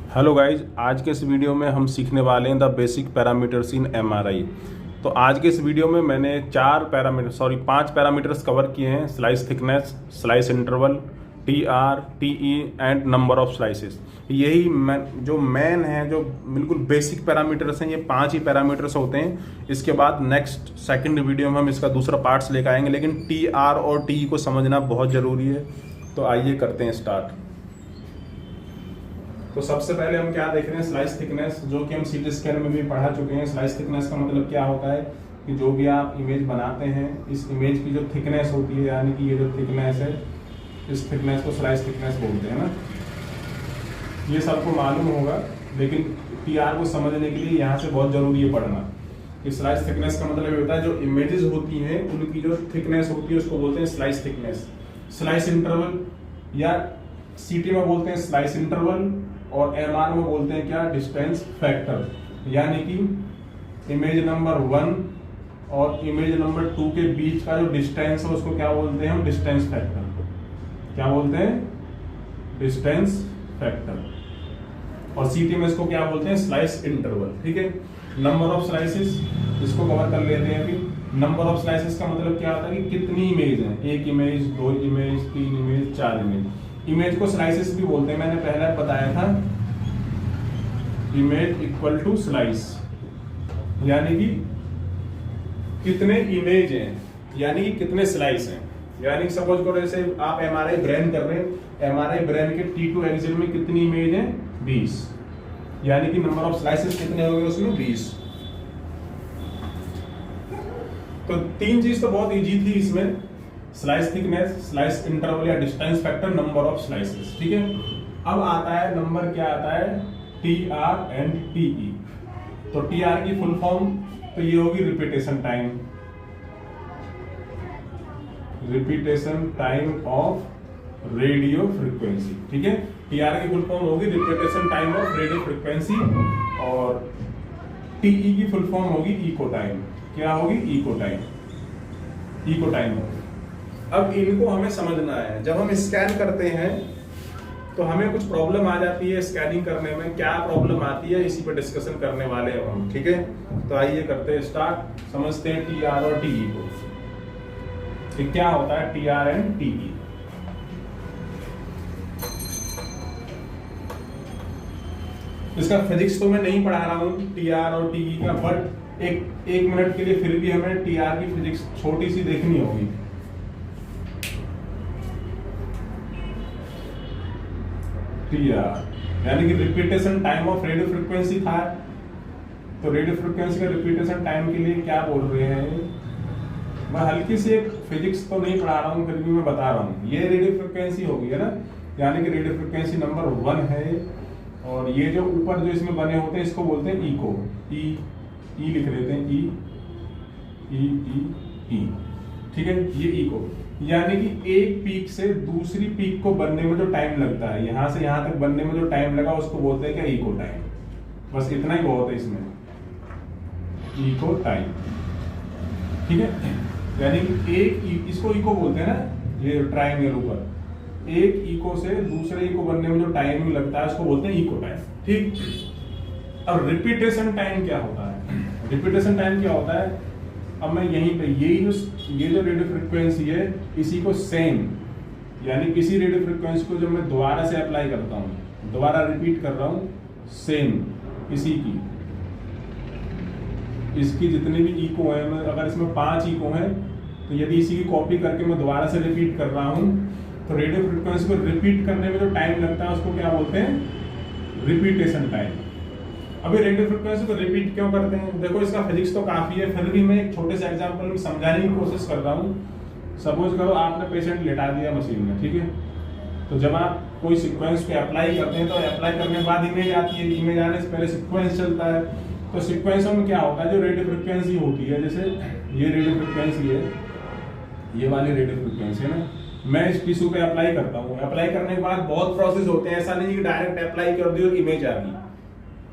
Hello guys, आज के इस वीडियो में हम सीखने वाले हैं the basic parameters in MRI. तो आज के इस वीडियो में मैंने 5 पैरामीटर्स कवर किए हैं। Slice thickness, slice interval, TR, TE and number of slices. यही जो मेन है, जो बिल्कुल बेसिक पैरामीटर्स हैं, ये 5 ही पैरामीटर्स होते हैं। इसके बाद नेक्स्ट सेकंड वीडियो में हम इसका दूसरा पार्ट्स लेकर आएंगे, लेकिन टीआर और टीई को समझना बहुत ज़रूरी है। तो आइए करते हैं स्टार्ट। तो सबसे पहले हम क्या देख रहे हैं, स्लाइस थिकनेस, जो कि हम सीटी स्कैन में भी पढ़ा चुके हैं। स्लाइस थिकनेस का मतलब क्या होता है कि जो भी आप इमेज बनाते हैं, इस इमेज की जो थिकनेस होती है, यानी कि ये जो थिकनेस है, इस थिकनेस को स्लाइस थिकनेस बोलते हैं ना। ये सबको मालूम होगा, लेकिन टीआर को समझने के लिए यहाँ से बहुत जरूरी है पढ़ना कि स्लाइस थिकनेस का मतलब ये होता है जो इमेजेस होती हैं उनकी जो थिकनेस होती है उसको बोलते हैं स्लाइस थिकनेस। स्लाइस इंटरवल या सीटी में बोलते हैं स्लाइस इंटरवल, और एमआर में बोलते हैं क्या, डिस्टेंस फैक्टर। यानी कि इमेज नंबर 1 और इमेज नंबर 2 के बीच का जो डिस्टेंस है उसको क्या बोलते हैं हम, डिस्टेंस फैक्टर। क्या बोलते हैं, डिस्टेंस फैक्टर। और सीटी में इसको क्या बोलते हैं, स्लाइस इंटरवल। ठीक है। नंबर ऑफ स्लाइसेस, इसको कवर कर लेते हैं अभी। नंबर ऑफ स्लाइसेस का मतलब क्या होता है कि कितनी इमेज है, 1 image, 2 image, 3 image, 4 image. Image को स्लाइसेस भी बोलते हैं, मैंने पहले बताया था। इमेज इक्वल टू स्लाइस, यानी कि कितने इमेज हैं, यानी कि कितने स्लाइस हैं। यानी कि सपोज करो जैसे आप एमआरआई ब्रेन कर रहे हैं, एमआरआई ब्रेन के T2 एक्सिल में कितनी इमेज है, 20। यानी कि नंबर ऑफ स्लाइसेस कितने हो गए उसमें, 20। तो 3 चीज तो बहुत इजी थी इसमें, स्लाइस थिकनेस, स्लाइस इंटरवल या distance factor, number of slices. ठीक है। अब आता है नंबर, क्या आता है, टीआर एंड टीई। तो टीआर की फुल फॉर्म तो ये होगी repetition time, repetition time of radio frequency. ठीक है। टीआर की फुल फॉर्म होगी repetition time of radio frequency, और टीई की फुल फॉर्म होगी इको टाइम। क्या होगी, इको टाइम, इको टाइम। अब इनको हमें समझना है। जब हम स्कैन करते हैं तो हमें कुछ प्रॉब्लम आ जाती है स्कैनिंग करने में। क्या प्रॉब्लम आती है, इसी पर डिस्कशन करने वाले हैं हम। ठीक है। तो आइए करते हैं स्टार्ट, समझते हैं टीआर और टीई को कि क्या होता है टीआर एंड टीई। इसका फिजिक्स तो मैं नहीं पढ़ा रहा हूं टीआर और टीई का, बट एक मिनट के लिए फिर भी हमें टीआर की फिजिक्स छोटी सी देखनी होगी। टीआर यानी कि repetition time of radio frequency था। तो रेडियो फ्रीक्वेंसी का रिपीटेशन टाइम के लिए क्या बोल रहे हैं, मैं हल्की सी एक फिजिक्स तो नहीं पढ़ा रहा हूँ, फिर भी मैं बता रहा हूँ। ये रेडियो फ्रीक्वेंसी होगी है ना, यानी कि रेडियो फ्रीक्वेंसी नंबर 1 है, और ये जो ऊपर जो इसमें बने होते हैं इसको बोलते हैं इको। ई लिख लेते हैं, ई। ठीक है, ये इको। यानी कि एक पीक से दूसरी पीक को बनने में जो टाइम लगता है, यहां से यहां तक बनने में जो टाइम लगा उसको बोलते हैं क्या, इको टाइम। बस इतना ही बहुत है इसमें, इको टाइम। ठीक है। यानी कि एक, इसको इको बोलते हैं ना, ये ट्रायंगल ऊपर, एक इको से दूसरे इको बनने में जो टाइम लगता है उसको बोलते हैं इको टाइम। ठीक। अब रिपीटेशन टाइम क्या होता है, रिपीटेशन टाइम क्या होता है, अब मैं यहीं पे ये जो रेडियो फ्रीक्वेंसी है इसी को सेम, यानी किसी रेडियो फ्रीक्वेंसी को जब मैं दोबारा से अप्लाई करता हूँ, दोबारा रिपीट कर रहा हूँ, सेम इसी की, इसकी जितने भी इको है, मैं अगर इसमें 5 इको हैं तो यदि इसी की कॉपी करके मैं दोबारा से रिपीट कर रहा हूँ तो रेडियो फ्रीक्वेंसी को रिपीट करने में जो टाइम लगता है उसको क्या बोलते हैं, रिपीटेशन टाइम। अभी रेडियो फ्रीक्वेंसी को रिपीट क्यों करते हैं, देखो इसका फिजिक्स तो काफी है, फिर भी मैं एक छोटे से एग्जांपल में समझाने की कोशिश कर रहा हूँ। सपोज करो आपने पेशेंट लेटा दिया मशीन में, ठीक है। तो जब आप कोई सीक्वेंस पे अप्लाई करते हैं तो अप्लाई करने के बाद इमेज आती है, इमेज आने से पहले सीक्वेंस चलता है। तो सीक्वेंसों में क्या होता है, जो रेडियो फ्रीक्वेंसी होती है, जैसे ये रेडियो फ्रीक्वेंसी है, ये वाली रेडियो फ्रीक्वेंसी है ना, मैं इस टिश्यू पे अप्लाई करता हूँ। अप्लाई करने के बाद बहुत प्रोसेस होते हैं, ऐसा नहीं कि डायरेक्ट अप्लाई कर दिया और इमेज आ गई,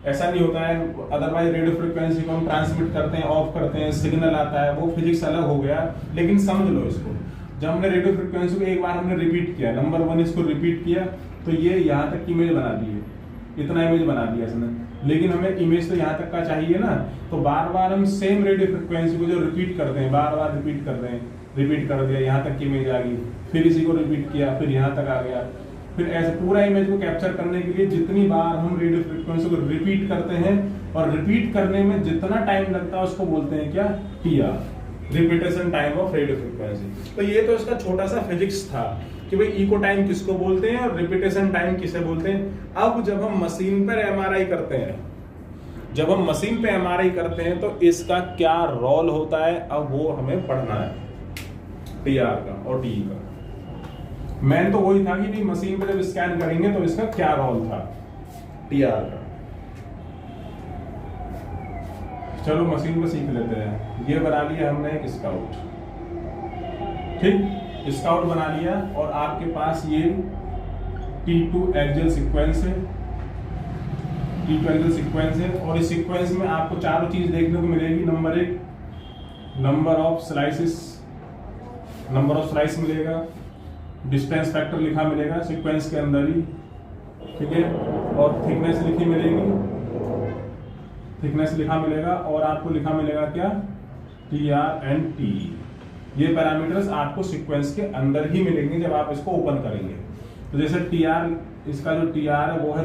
ऐसा नहीं होता है। अदरवाइज रेडियो फ्रीक्वेंसी को हम ट्रांसमिट करते हैं, ऑफ करते हैं, सिग्नल आता है, वो फिजिक्स अलग हो गया। लेकिन समझ लो इसको, जब हमने रेडियो फ्रीक्वेंसी को एक बार हमने रिपीट किया, नंबर 1 इसको रिपीट किया, तो ये यहाँ तक की इमेज बना दी है। इतना इमेज बना दिया इसने, लेकिन हमें इमेज तो यहाँ तक का चाहिए ना, तो बार बार हम सेम रेडियो फ्रिक्वेंसी को जो रिपीट करते हैं, बार बार रिपीट करते हैं, रिपीट कर दिया, यहाँ तक की इमेज आ गई, फिर इसी को रिपीट किया, फिर यहाँ तक आ गया, फिर ऐसे पूरा इमेज को कैप्चर करने के लिए जितनी बार हम रेडियो फ्रिक्वेंसी को रिपीट करते हैं, और रिपीट करने में जितना टाइम लगता है उसको बोलते हैं क्या, TR, repetition time of radio frequency. तो ये तो इसका छोटा सा फिजिक्स था कि भाई इको टाइम किसको बोलते हैं और रिपीटेशन टाइम किसे बोलते हैं। अब जब हम मशीन पर एमआरआई करते हैं, जब हम मशीन पे एमआरआई करते हैं तो इसका क्या रोल होता है, अब वो हमें पढ़ना है, टीआर का और टी का। मैन तो वही था कि भी मशीन पे जब स्कैन करेंगे तो इसका क्या रोल था, टीआर का। चलो मशीन पे सीख लेते हैं। ये बना लिया हमने एक स्काउट, ठीक, स्काउट बना लिया, और आपके पास ये T2 एक्सियल सीक्वेंस है, T2 एक्सियल सीक्वेंस है, और इस सीक्वेंस में आपको चारों चीज देखने को मिलेगी। Number 1 number of slices, number of slice मिलेगा, डिस्टेंस फैक्टर लिखा मिलेगा सीक्वेंस के अंदर ही, ठीक है, और थिकनेस लिखी मिलेगी, थिकनेस लिखा मिलेगा, और आपको लिखा मिलेगा क्या, TR एंड T। ये पैरामीटर्स आपको सीक्वेंस के अंदर ही मिलेंगे जब आप इसको ओपन करेंगे। तो जैसे TR, इसका जो TR है वो है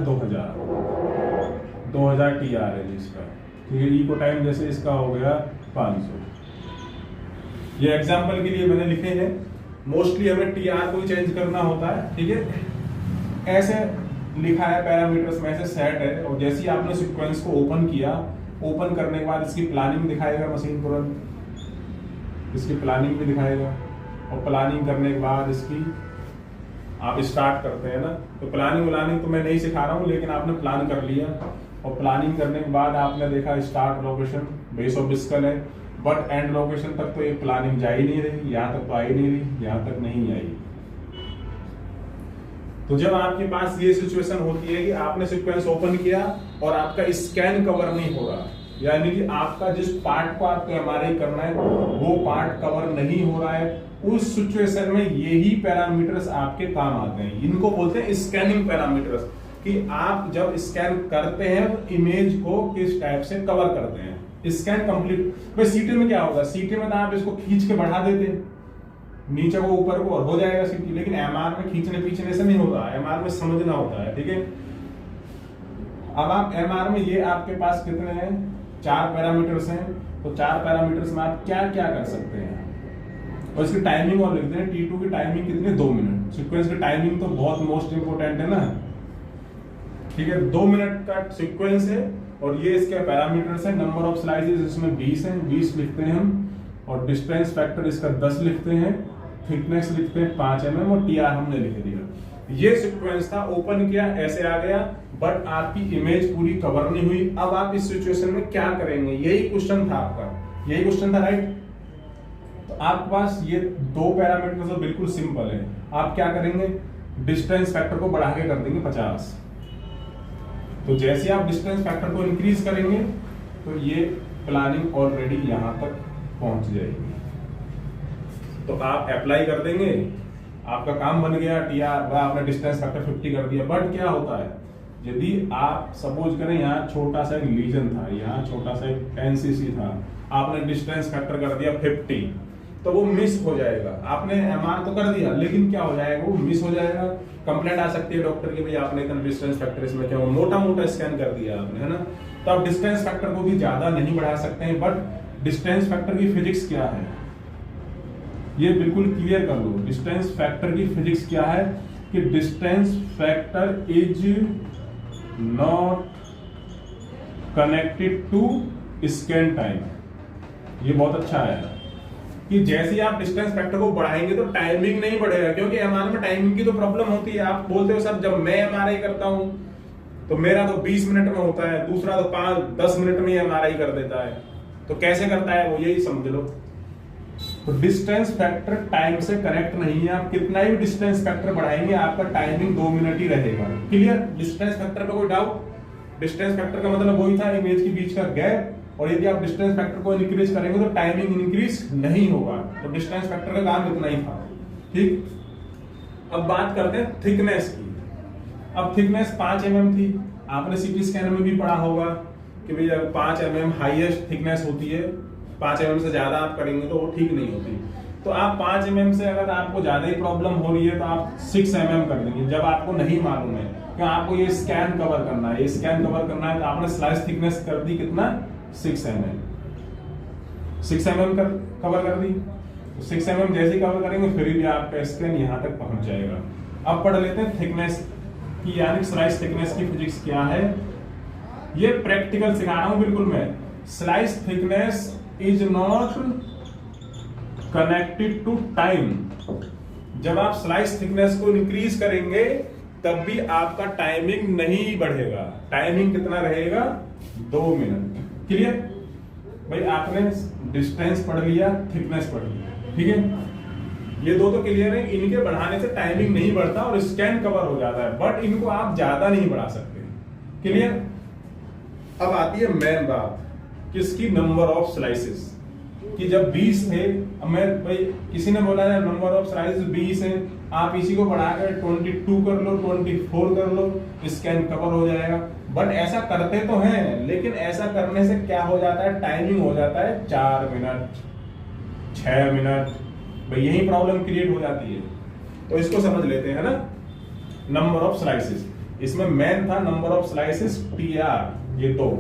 2000 TR है इसका, ठीक है। इको टाइम जैसे इसका हो गया 500। ये एग्जांपल के लिए मैंने लिखे हैं, मोस्टली हमें TR को ही चेंज करना होता है, ठीक है। ऐसे लिखा है पैरामीटर्स में, ऐसे सेट है, और जैसे ही आपने सीक्वेंस को ओपन किया, ओपन करने के बाद इसकी प्लानिंग दिखाएगा मशीन तुरंत, इसकी प्लानिंग भी दिखाएगा, और प्लानिंग करने के बाद इसकी आप स्टार्ट करते हैं ना, तो प्लानिंग तो मैं नहीं सिखा रहा हूँ, लेकिन आपने प्लान कर लिया, और प्लानिंग करने के बाद आपने देखा स्टार्ट लोकेशन बेस ऑफ बिस्कल है, बट एंड लोकेशन तक तो ये प्लानिंग जा ही नहीं रही, यहाँ तक तो आई नहीं रही, यहाँ तक नहीं आई। तो जब आपके पास ये सिचुएशन होती है कि आपने सीक्वेंस ओपन किया और आपका स्कैन कवर नहीं हो रहा, यानी कि आपका जिस पार्ट को आपको एमआरआई करना है वो पार्ट कवर नहीं हो रहा है, उस सिचुएशन में यही पैरामीटर्स आपके काम आते हैं। इनको बोलते हैं स्कैनिंग पैरामीटर्स, कि आप जब स्कैन करते हैं तो इमेज को किस टाइप से कवर करते हैं। स्कैन कंप्लीट, भाई सीटी में क्या होगा, सीटी में तो आप इसको खींच के बढ़ा देते हैं नीचे को ऊपर को और हो जाएगा सीटी, लेकिन एमआर में खींचने पीछने से नहीं होता, एमआर में समझना होता है, ठीक है। अब आप एमआर में ये आपके पास कितने हैं, 4 पैरामीटर्स हैं, तो 4 पैरामीटर्स में आप क्या क्या कर सकते हैं, और इसकी टाइमिंग और लिखते हैं। T2 की टाइमिंग कितनी, 2 मिनट। सीक्वेंस की टाइमिंग तो बहुत मोस्ट इंपोर्टेंट है ना, ठीक है। 2 मिनट का सीक्वेंस है, और ये इसके पैरामीटर्स है। नंबर ऑफ स्लाइसेस इसमें 20 है, 20 लिखते हैं हम, और डिस्टेंस फैक्टर इसका 10 लिखते हैं, थिकनेस लिखते हैं 5 mm, और TR हमने लिख दिया। ये सीक्वेंस था, ओपन किया ऐसे आ गया, बट आपकी इमेज पूरी कवर नहीं हुई। अब आप इस सिचुएशन में क्या करेंगे, यही क्वेश्चन था आपका, यही क्वेश्चन था, राइट। तो आपके पास ये 2 पैरामीटर्स तो बिल्कुल सिंपल है। आप क्या करेंगे, डिस्टेंस फैक्टर को बढ़ा के कर देंगे 50। तो जैसे आप डिस्टेंस फैक्टर को इंक्रीज करेंगे तो ये प्लानिंग ऑलरेडी यहां तक पहुंच जाएगी। तो आप अप्लाई कर देंगे, आपका काम बन गया, TR आपने डिस्टेंस फैक्टर 50 कर दिया। बट क्या होता है, यदि आप सपोज करें यहाँ छोटा सा एक लीजन था, यहाँ छोटा सा एक NCC था, आपने डिस्टेंस फैक्टर कर दिया 50, तो वो मिस हो जाएगा। आपने MR तो कर दिया, लेकिन क्या हो जाएगा, वो मिस हो जाएगा। कंप्लेंट आ सकती है डॉक्टर की, भाई आपने इतना डिस्टेंस फैक्टर इसमें क्या मोटा मोटा स्कैन कर दिया आपने, है ना। तो आप डिस्टेंस फैक्टर को भी ज्यादा नहीं बढ़ा सकते हैं। बट डिस्टेंस फैक्टर की फिजिक्स क्या है, ये बिल्कुल क्लियर कर लो। डिस्टेंस फैक्टर की फिजिक्स क्या है कि distance factor is not connected to scan time. ये बहुत अच्छा है कि जैसे ही आप डिस्टेंस फैक्टर को बढ़ाएंगे तो टाइमिंग नहीं बढ़ेगा, क्योंकि एमआर में टाइमिंग की तो प्रॉब्लम होती है। आप बोलते हो सर जब मैं एमआरआई करता हूं तो मेरा तो 20 मिनट में होता है, दूसरा तो 5-10 मिनट में एमआरआई कर देता है। तो कैसे करता है वो, यही समझ लो। तो डिस्टेंस फैक्टर टाइम से कनेक्ट नहीं है। आप कितना ही डिस्टेंस फैक्टर बढ़ाएंगे आपका टाइमिंग 2 मिनट ही रहेगा। क्लियर। डिस्टेंस फैक्टर पे कोई डाउट? डिस्टेंस फैक्टर का मतलब वही था, इमेज के बीच का गैप। और यदि आप डिस्टेंस फैक्टर को इंक्रीज करेंगे तो टाइमिंग इंक्रीज नहीं होगा। तो डिस्टेंस फैक्टर का काम इतना ही था, ठीक। अब बात करते हैं थिकनेस की। अब थिकनेस 5 mm थी, आपने सीटी स्कैन में भी पढ़ा होगा कि भाई 5 mm हाईएस्ट थिकनेस होती है, 5 mm से ज्यादा आप करेंगे तो वो ठीक नहीं होती। तो आप 5 mm से अगर आपको ज्यादा ही प्रॉब्लम हो रही है तो आप 6 mm कर देंगे जब आपको नहीं मालूम है कि आपको ये स्कैन कवर करना है, ये स्कैन कवर करना है तो आपने स्लाइस थिकनेस कर दी कितना 6 mm, 6 mm कवर कर दी। तो 6 mm जैसे ही कवर करेंगे फिर भी आपका स्कैन यहाँ तक पहुंच जाएगा। अब पढ़ लेते हैं थिकनेस की यानी स्लाइस थिकनेस की फिजिक्स क्या है। ये प्रैक्टिकल सिखा रहा हूं बिल्कुल मैं। Slice thickness is not connected to time. जब आप स्लाइस थिकनेस को इंक्रीज करेंगे तब भी आपका टाइमिंग नहीं बढ़ेगा। टाइमिंग कितना रहेगा 2 मिनट। क्लियर भाई, आपने डिस्टेंस पढ़ लिया, थिकनेस पढ़ लिया, ठीक है, ये दो तो क्लियर है। इनके बढ़ाने से टाइमिंग नहीं बढ़ता और स्कैन कवर हो जाता है, बट इनको आप ज्यादा नहीं बढ़ा सकते। क्लियर। अब आती है मेन बात किसकी, नंबर ऑफ स्लाइसेस कि जब 20 थे, अब मैं भाई किसी ने बोला है नंबर ऑफ स्लाइसेस 20 है, आप इसी को बढ़ाकर 22 कर लो, 24 कर लो, स्कैन कवर हो जाएगा। बट ऐसा करते तो हैं, लेकिन ऐसा करने से क्या हो जाता है, टाइमिंग हो जाता है 4 मिनट 6 मिनट, भाई यही प्रॉब्लम क्रिएट हो जाती है। तो इसको समझ लेते हैं ना, नंबर ऑफ स्लाइसेस। इसमें मेन था नंबर ऑफ स्लाइसेस TR, ये 2।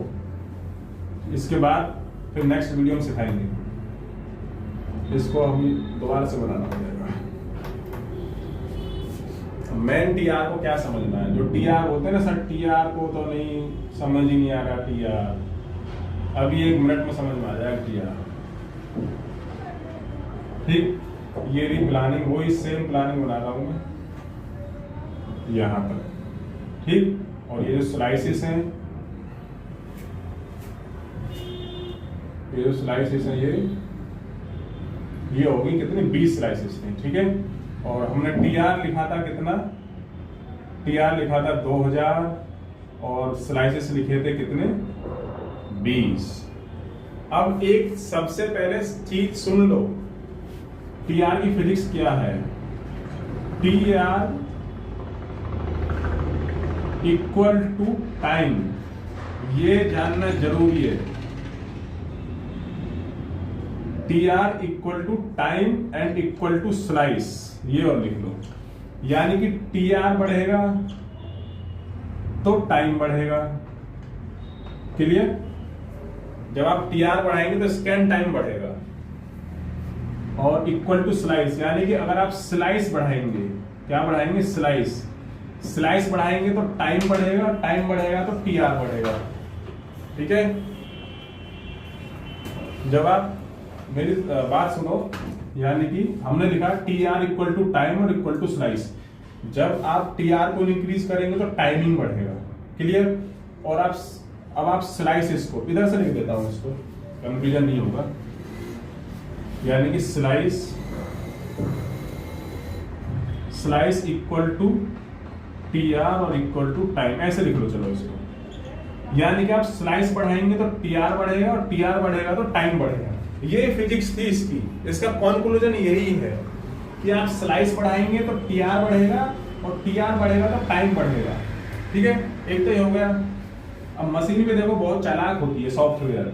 इसके बाद फिर नेक्स्ट वीडियो में सिखाएंगे, इसको हम दोबारा से बनाना पड़ेगा। मेन TR को क्या समझना है, जो TR होते हैं ना सर, TR को तो नहीं समझ ही नहीं आ रहा TR, अभी 1 मिनट में समझ में आ जाएगा TR। ठीक, ये रही प्लानिंग, वही सेम प्लानिंग बना रहा हूं मैं यहां पर, ठीक। और ये जो स्लाइसेस हैं, ये जो स्लाइसेस हैं ये होगी कितनी 20 स्लाइसेस थी, ठीक है। और हमने TR लिखा था कितना, TR लिखा था 2000 और स्लाइसेस लिखे थे कितने 20। अब एक सबसे पहले चीज सुन लो, TR की फिजिक्स क्या है। TR इक्वल टू टाइम, ये जानना जरूरी है। TR equal to time and equal to slice, ये और लिख लो। यानी कि TR बढ़ेगा तो टाइम बढ़ेगा। क्लियर। जब आप TR बढ़ाएंगे तो स्कैन टाइम बढ़ेगा, और इक्वल टू स्लाइस, यानी कि अगर आप स्लाइस बढ़ाएंगे, क्या बढ़ाएंगे, स्लाइस बढ़ाएंगे तो टाइम बढ़ेगा, टाइम बढ़ेगा तो TR बढ़ेगा। ठीक है। जब आप मेरी बात सुनो, यानी कि हमने लिखा TR इक्वल टू टाइम और इक्वल टू स्लाइस। जब आप TR को इंक्रीज करेंगे तो टाइमिंग बढ़ेगा। क्लियर। और अब आप स्लाइसेस को इधर से लिख देता हूं, इसको कंफ्यूजन नहीं होगा। यानी कि स्लाइस इक्वल टू TR और इक्वल टू टाइम, ऐसे लिख लो। चलो इसको, यानी कि आप स्लाइस बढ़ाएंगे तो TR बढ़ेगा और TR बढ़ेगा तो टाइम बढ़ेगा। ये फिजिक्स थी इसकी। इसका कंक्लूजन यही है कि आप स्लाइस बढ़ाएंगे तो TR बढ़ेगा और TR बढ़ेगा तो टाइम बढ़ेगा। ठीक है, एक तो ये हो गया। अब मशीन भी देखो बहुत चालाक होती है, सॉफ्टवेयर।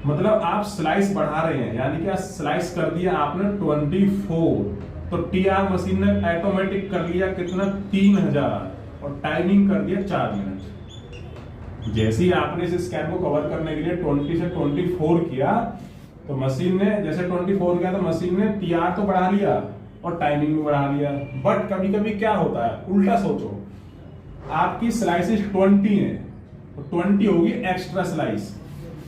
मतलब आप स्लाइस बढ़ा रहे हैं, यानी कि स्लाइस कर दिया आपने 24, तो TR मशीन ने ऑटोमेटिक कर लिया कितना 3000 और टाइमिंग कर दिया 4 मिनट। जैसे ही आपने इस स्कैन को कवर करने के लिए 20 से 24 किया, तो मशीन ने जैसे 24 किया तो मशीन ने TR तो बढ़ा लिया और टाइमिंग भी बढ़ा लिया। बट कभी कभी क्या होता है, उल्टा सोचो, आपकी स्लाइसेस 20 है तो 20 होगी एक्स्ट्रा स्लाइस,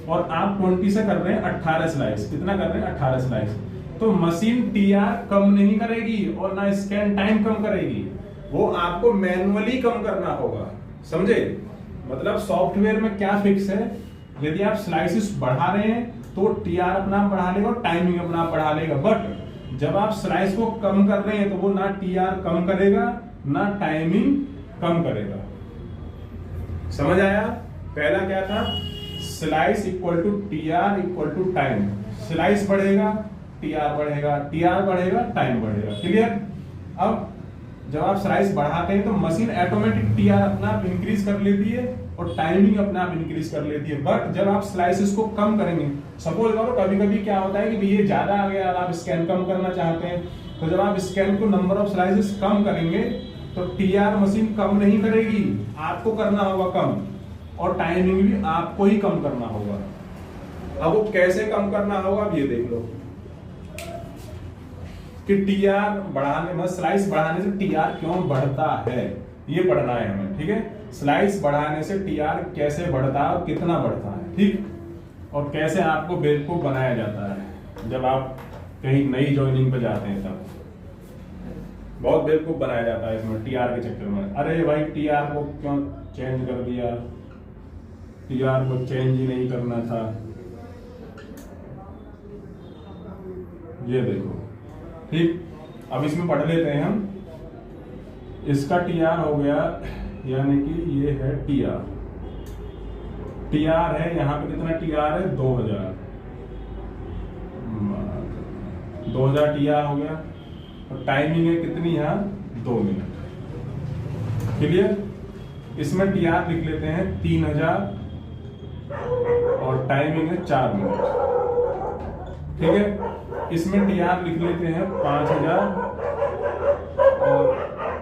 और आप 20 से कर रहे हैं 18 स्लाइस। कितना कर रहे हैं, 18 स्लाइस। तो मशीन TR कम नहीं करेगी और ना स्कैन टाइम कम करेगी, वो आपको मैन्युअली कम करना होगा। समझे। मतलब सॉफ्टवेयर में क्या फिक्स है, यदि आप स्लाइसेस बढ़ा रहे हैं तो TR अपना बढ़ा लेगा और टाइमिंग अपना बढ़ा लेगा। बट जब आप स्लाइस को कम कर रहे हैं तो वो ना TR कम करेगा ना टाइमिंग कम करेगा। समझ आया। पहला क्या था, slice equal to TR equal to time. Slice बढ़ेगा TR बढ़ेगा, TR बढ़ेगा टाइम बढ़ेगा। क्लियर। अब जब आप स्लाइस बढ़ाते हैं तो मशीन ऑटोमेटिक टीआर अपना आप इंक्रीज कर लेती है और टाइमिंग अपना आप इंक्रीज कर लेती है। बट जब आप स्लाइसेस को कम करेंगे, सपोज करो कभी कभी क्या होता है कि ये ज्यादा आ गया, आप स्कैन कम करना चाहते हैं, तो जब आप स्कैन को नंबर ऑफ स्लाइसेस कम करेंगे तो टीआर मशीन कम नहीं करेगी, आपको करना होगा कम, और टाइमिंग भी आपको ही कम करना होगा। अब वो कैसे कम करना होगा, अब ये देख लो कि टीआर बढ़ाने में, स्लाइस बढ़ाने से टीआर क्यों बढ़ता है, ये पढ़ना है हमें। ठीक है, स्लाइस बढ़ाने से टीआर कैसे बढ़ता है और कितना बढ़ता है, ठीक, और कैसे आपको बेवकूफ बनाया जाता है जब आप कहीं नई ज्वाइनिंग पे जाते हैं, तब बहुत बेवकूफ बनाया जाता है इसमें टीआर के चक्कर में। अरे भाई टीआर को क्यों चेंज कर दिया, टीआर को चेंज ही नहीं करना था। ये देखो, ठीक, अब इसमें पढ़ लेते हैं हम। इसका टीआर हो गया, यानी कि ये है टीआर, टीआर है यहाँ पे कितना टीआर है 2000 टीआर हो गया, और टाइमिंग है कितनी है 2 मिनट। क्लियर, इसमें टीआर लिख लेते हैं 3000 और टाइमिंग है 4 मिनट। ठीक है, इसमें टीआर लिख लेते हैं 5000 और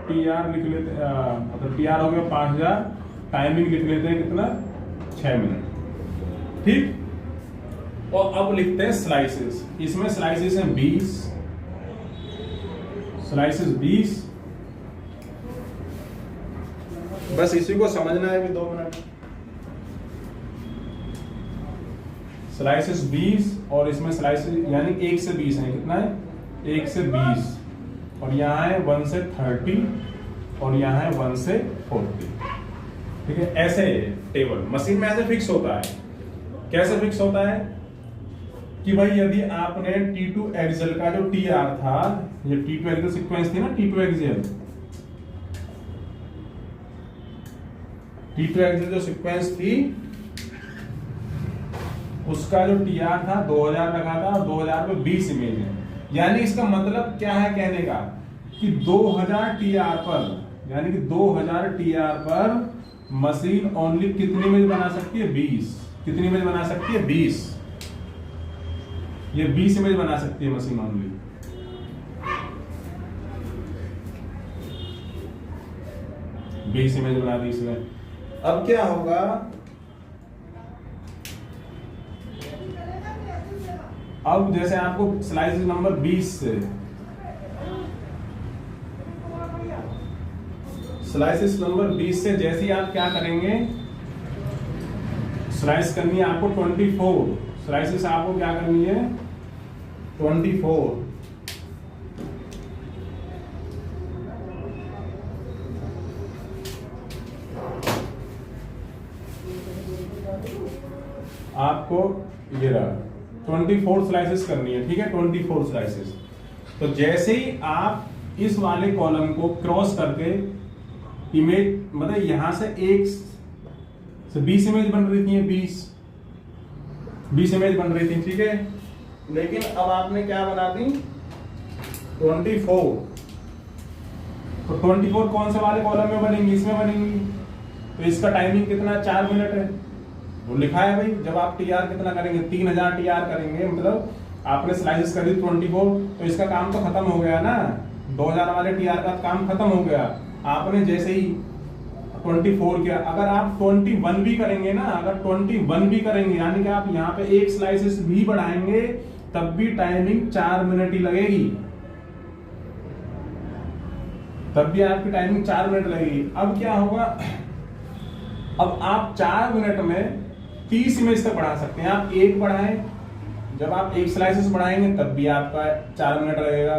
टीआर लिख लेते हैं, मतलब टीआर हो गया 5000, टाइमिंग लिख लेते हैं कितना 6 मिनट। ठीक, और अब लिखते हैं स्लाइसेस। इसमें स्लाइसेस हैं 20, स्लाइसेस 20, बस इसी को समझना है भी 2 मिनट। स्लाइसेस 20 और इसमें स्लाइसेस यानी 1 से 20 है, कितना है 1 से 20, और यहाँ है 1 से 30 और यहाँ है 1 से 40। ठीक है, ऐसे टेबल मशीन में ऐसे फिक्स होता है। कैसे फिक्स होता है कि भाई यदि आपने T2 एक्सियल का जो TR था, ये T2 एक्सियल सीक्वेंस थी ना, T2 एक्सियल जो सीक्वेंस थी, उसका जो TR था 2000 रखा था और 2000 पे 20 इमेज है। यानी इसका मतलब क्या है कहने का कि 2000 TR पर, यानी कि 2000 TR पर मशीन ओनली कितनी इमेज बना सकती है 20। कितनी इमेज बना सकती है 20, ये 20 इमेज बना सकती है मशीन ओनली। बीस इमेज बना दी इसमें। अब क्या होगा, अब जैसे आपको स्लाइस नंबर 20 से स्लाइसिस नंबर 20 से जैसे ही आप क्या करेंगे, स्लाइस करनी है आपको 24 स्लाइसिस, आपको क्या करनी है 24। आपको ये रहा 24 स्लाइसेस करनी है। ठीक है, 24 स्लाइसेस। तो जैसे ही आप इस वाले कॉलम को क्रॉस करके इमेज, मतलब यहां से 1 से 20 इमेज बन रही थी, 20 इमेज बन रही थी। ठीक है, लेकिन अब आपने क्या बना दी 24। तो 24 कौन से वाले कॉलम में बनेंगी, इसमें बनेंगी। तो इसका टाइमिंग कितना 4 मिनट है, वो लिखा है भाई। जब आप टीआर कितना करेंगे 3000 टीआर करेंगे, मतलब आपने स्लाइसेस कर दी 24, तो इसका काम तो खत्म हो गया ना, 2000 वाले टीआर का काम खत्म हो गया। आपने जैसे ही 24 किया, अगर आप 21 भी करेंगे ना, अगर 21 भी करेंगे, यानी कि आप यहाँ पे एक स्लाइसेस भी बढ़ाएंगे, तब भी टाइमिंग 4 मिनट ही लगेगी, तब भी आपकी टाइमिंग 4 मिनट लगेगी। अब क्या होगा, अब आप 4 मिनट में 30 इमेज तक बढ़ा सकते हैं। आप एक बढ़ाएं, जब आप एक स्लाइसेस बढ़ाएंगे तब भी आपका 4 मिनट लगेगा।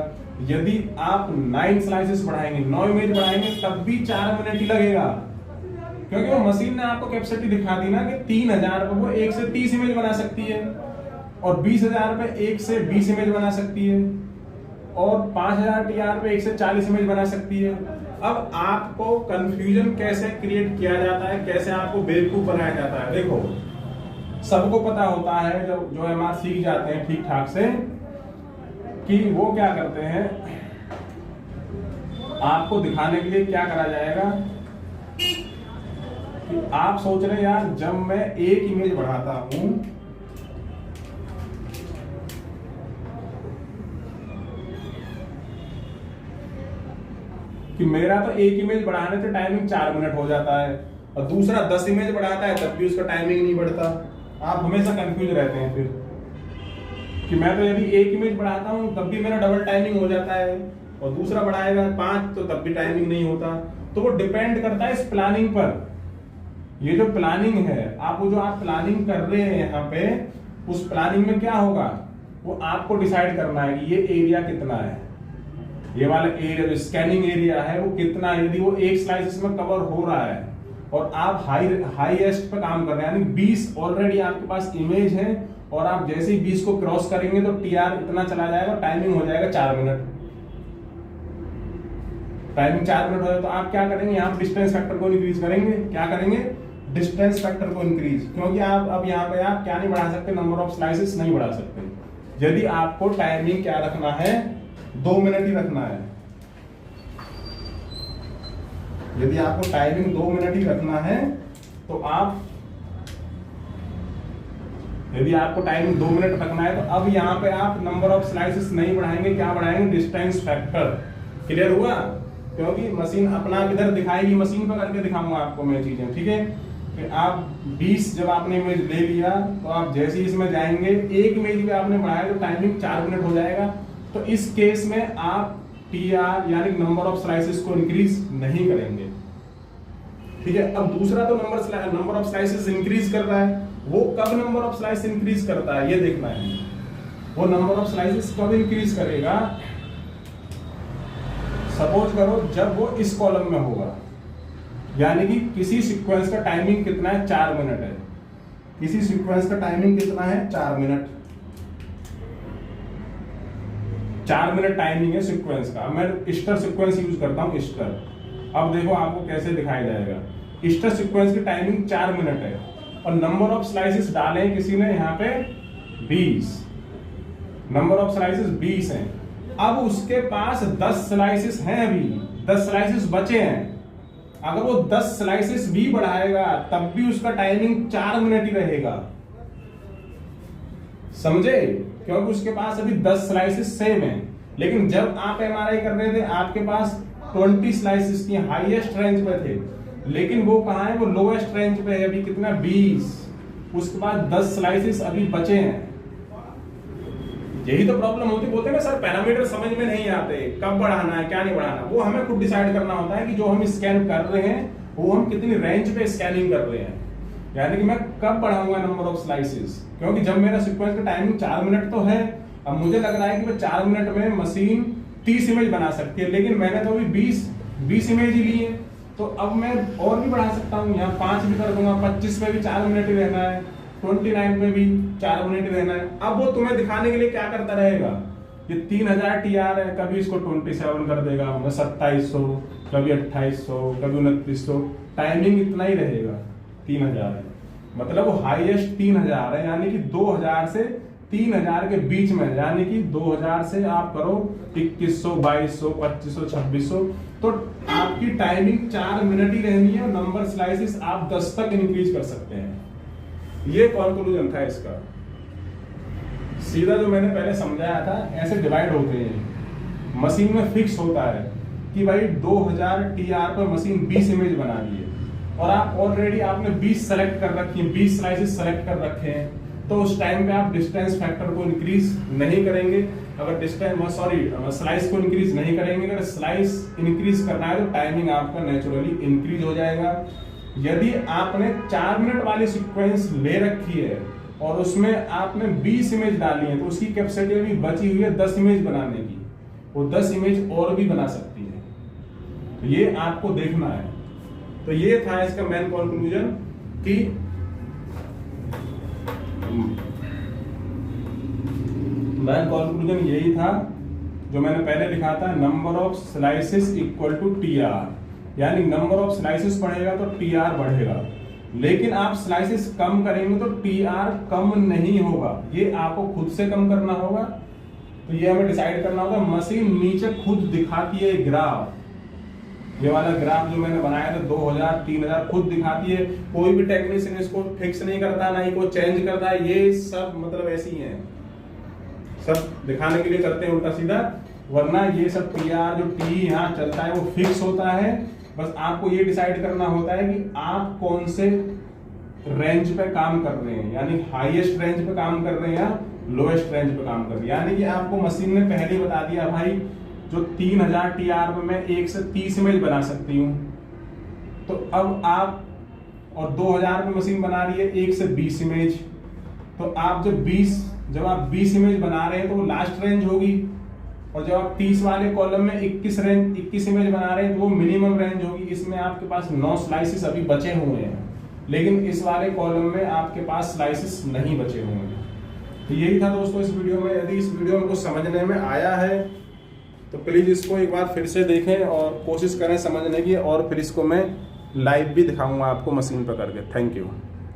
यदि आप 9 स्लाइसेस बढ़ाएंगे, 9 इमेज बढ़ाएंगे, तब भी 4 मिनट ही लगेगा, क्योंकि वो मशीन ने आपको कैपेसिटी दिखा दी ना कि 3000 पे वो 1 से 30 इमेज बना सकती है, और 20000 पे 1 से 20 इमेज बना सकती है, और 5000 टीआर पे 1 से 40 इमेज बना सकती है। अब आपको कंफ्यूजन कैसे क्रिएट किया जाता है, कैसे आपको बेवकूफ बनाया जाता है, देखो सबको पता होता है, जो एमआर सीख जाते हैं ठीक ठाक से, कि वो क्या करते हैं आपको दिखाने के लिए क्या करा जाएगा कि आप सोच रहे हैं यार जब मैं एक इमेज बढ़ाता हूं कि मेरा तो एक इमेज बढ़ाने से टाइमिंग 4 मिनट हो जाता है और दूसरा 10 इमेज बढ़ाता है तब भी उसका टाइमिंग नहीं बढ़ता। आप हमेशा कंफ्यूज रहते हैं फिर कि मैं तो यदि एक इमेज बढ़ाता हूं तब भी मेरा डबल टाइमिंग हो जाता है और दूसरा बढ़ाएगा 5 तो तब भी टाइमिंग नहीं होता। तो वो डिपेंड करता है इस प्लानिंग पर। ये जो प्लानिंग है आप प्लानिंग कर रहे हैं यहाँ पे, उस प्लानिंग में क्या होगा वो आपको डिसाइड करना है कि ये एरिया कितना है, ये वाला एरिया जो स्कैनिंग एरिया है वो कितना है। यदि वो एक स्लाइस में कवर हो रहा है और आप हाईएस्ट पे काम कर रहे हैं यानी 20 ऑलरेडी आपके पास इमेज है और आप जैसे ही 20 को क्रॉस करेंगे तो टीआर इतना चला जाएगा, टाइमिंग हो जाएगा 4 मिनट। टाइमिंग 4 मिनट हो जाए तो आप क्या करेंगे, यहाँ डिस्टेंस फैक्टर को इंक्रीज करेंगे। क्या करेंगे, डिस्टेंस फैक्टर को इंक्रीज, क्योंकि आप अब यहाँ पे आप क्या नहीं बढ़ा सकते, नंबर ऑफ स्लाइसेस नहीं बढ़ा सकते। यदि आपको टाइमिंग क्या रखना है, 2 मिनट ही रखना है। यदि आपको टाइमिंग 2 मिनट ही रखना है तो यदि आपको टाइमिंग 2 मिनट रखना है तो अब यहाँ पे आप नंबर ऑफ स्लाइसेस नहीं बढ़ाएंगे, क्या बढ़ाएंगे, डिस्टेंस फैक्टर। क्लियर हुआ? क्योंकि मशीन अपना किधर दिखाएगी, मशीन पर करके दिखाऊंगा आपको मैं चीजें, ठीक है। फिर आप 20 जब आपने इमेज ले लिया तो आप जैसे ही इसमें जाएंगे, एक इमेज भी आपने बढ़ाया तो टाइमिंग 4 मिनट हो जाएगा। तो इस केस में आप टीआर यानी नंबर ऑफ स्लाइसेस को इंक्रीज नहीं करेंगे, ठीक है। अब दूसरा तो नंबर ऑफ स्लाइसेस इंक्रीज कर रहा है, वो कब नंबर ऑफ स्लाइस इंक्रीज करता है ये देखना है। वो नंबर ऑफ स्लाइसेस कब इंक्रीज करेगा, सपोज करो जब वो इस कॉलम में होगा, यानी कि किसी सीक्वेंस का टाइमिंग कितना है, 4 मिनट है। किसी सीक्वेंस का टाइमिंग कितना है, 4 मिनट। 4 मिनट टाइमिंग है सीक्वेंस का। मैं ईस्टर सीक्वेंस यूज करता हूं, ईस्टर। अब देखो आपको कैसे दिखाई जाएगा। ईस्टर सीक्वेंस की टाइमिंग 4 मिनट है और नंबर ऑफ स्लाइसेस डाले किसी ने यहाँ पे 20, नंबर ऑफ स्लाइसेस 20 हैं। अब उसके पास 10 स्लाइसेस हैं, अभी 10 स्लाइसेस बचे हैं। अगर वो 10 स्लाइसेस भी बढ़ाएगा तब भी उसका टाइमिंग 4 मिनट ही रहेगा, समझे, क्योंकि उसके पास अभी 10 स्लाइसेस सेम है। लेकिन जब आप एमआरआई कर रहे थे आपके पास 20 स्लाइसेस की हाईएस्ट रेंज पे थे, लेकिन वो कहाँ है, वो लोएस्ट रेंज पे है अभी, कितना, 20। उसके बाद 10 स्लाइसेस अभी बचे हैं। यही तो प्रॉब्लम होती, बोलते हैं ना सर पैरामीटर समझ में नहीं आते, कब बढ़ाना है क्या नहीं बढ़ाना, वो हमें खुद डिसाइड करना होता है कि जो हम स्कैन कर रहे हैं वो हम कितनी रेंज पे स्कैनिंग कर रहे हैं, यानी कि मैं कब बढ़ाऊंगा नंबर ऑफ स्लाइसेस। क्योंकि जब मेरा सीक्वेंस का टाइमिंग 4 मिनट तो है, अब मुझे लग रहा है कि मैं 4 मिनट में मशीन 30 इमेज बना सकती है, लेकिन मैंने तो अभी 20 इमेज ही ली है, तो अब मैं और भी बढ़ा सकता हूँ, यहाँ 5 भी कर दूंगा, 25 में भी 4 मिनट ही रहना है, 29 में भी 4 मिनट रहना है। अब वो तुम्हें दिखाने के लिए क्या करता रहेगा, ये 3000 टीआर है, कभी इसको 27 कर देगा, 2700, कभी 2800, कभी 2900, टाइमिंग इतना ही रहेगा, 3000 है। मतलब वो हाईएस्ट 3000 है, यानी कि 2000 से 3000 के बीच में, यानी कि 2000 से आप करो 2100, 2200, 2500, 2600, तो आपकी टाइमिंग 4 मिनट ही रहनी है और नंबर स्लाइसेस आप 10 तक इंक्रीज कर सकते हैं। ये कंक्लूजन था इसका। सीधा जो मैंने पहले समझाया था, ऐसे डिवाइड होते हैं। मशीन में फिक्स होता है कि भाई 2000 टीआर पर मशीन 20 इमेज बना दी है और आप ऑलरेडी आपने 20 सेलेक्ट कर रखी है, 20 स्लाइसेस सेलेक्ट कर रखे हैं, तो उस टाइम पे आप डिस्टेंस फैक्टर को इंक्रीज नहीं करेंगे। अगर स्लाइस को इंक्रीज नहीं करेंगे, अगर स्लाइस इंक्रीज करना है तो टाइमिंग आपका नेचुरली इंक्रीज हो जाएगा। यदि आपने 4 मिनट वाली सीक्वेंस ले रखी है और उसमें आपने 20 इमेज डाली है, तो उसकी कैपेसिटी अभी बची हुई है 10 इमेज बनाने की, वो 10 इमेज और भी बना सकती है। तो ये आपको देखना है। तो ये था इसका मेन कंक्लूजन कि मेन कंक्लूजन यही था जो मैंने पहले लिखा था, number of slices equal to TR, यानी नंबर ऑफ स्लाइसेस बढ़ेगा तो टीआर बढ़ेगा, लेकिन आप स्लाइसेस कम करेंगे तो टीआर कम नहीं होगा। ये आपको खुद से कम करना होगा, तो ये हमें डिसाइड करना होगा। मशीन नीचे खुद दिखाती है ग्राफ ये वाला ग्राफ जो मैंने बनाया था 2000 3000 खुद दिखाती है। कोई भी टेक्नीशियन इसको फिक्स नहीं करता, ना ही कोई चेंज करता है, ये सब मतलब ऐसी ही है, सब दिखाने के लिए करते हैं उल्टा सीधा। वरना ये सब PR जो T यहाँ चलता है वो फिक्स होता है। बस आपको ये डिसाइड करना होता है कि आप कौन से रेंज पे काम कर रहे हैं, यानी हाईएस्ट रेंज पे काम कर रहे हैं या लोएस्ट रेंज पे काम कर रहे हैं। यानी कि आपको मशीन ने पहले ही बता दिया भाई जो 3000 TR पे मैं 1 से 30 इमेज बना सकती हूँ, तो अब आप और 2000 पे मशीन बना रही है 1 से 20 इमेज, तो आप जब आप 20 इमेज बना रहे हैं तो वो लास्ट रेंज होगी, और जब आप 30 वाले कॉलम में 21 इमेज बना रहे हैं तो वो मिनिमम रेंज होगी। इसमें आपके पास 9 स्लाइसेस अभी बचे हुए हैं, लेकिन इस वाले कॉलम में आपके पास स्लाइसेस नहीं बचे हुए हैं। तो यही था दोस्तों इस वीडियो में। यदि इस वीडियो में कुछ समझने में आया है तो प्लीज़ इसको एक बार फिर से देखें और कोशिश करें समझने की, और फिर इसको मैं लाइव भी दिखाऊंगा आपको मशीन पर करके। Thank you.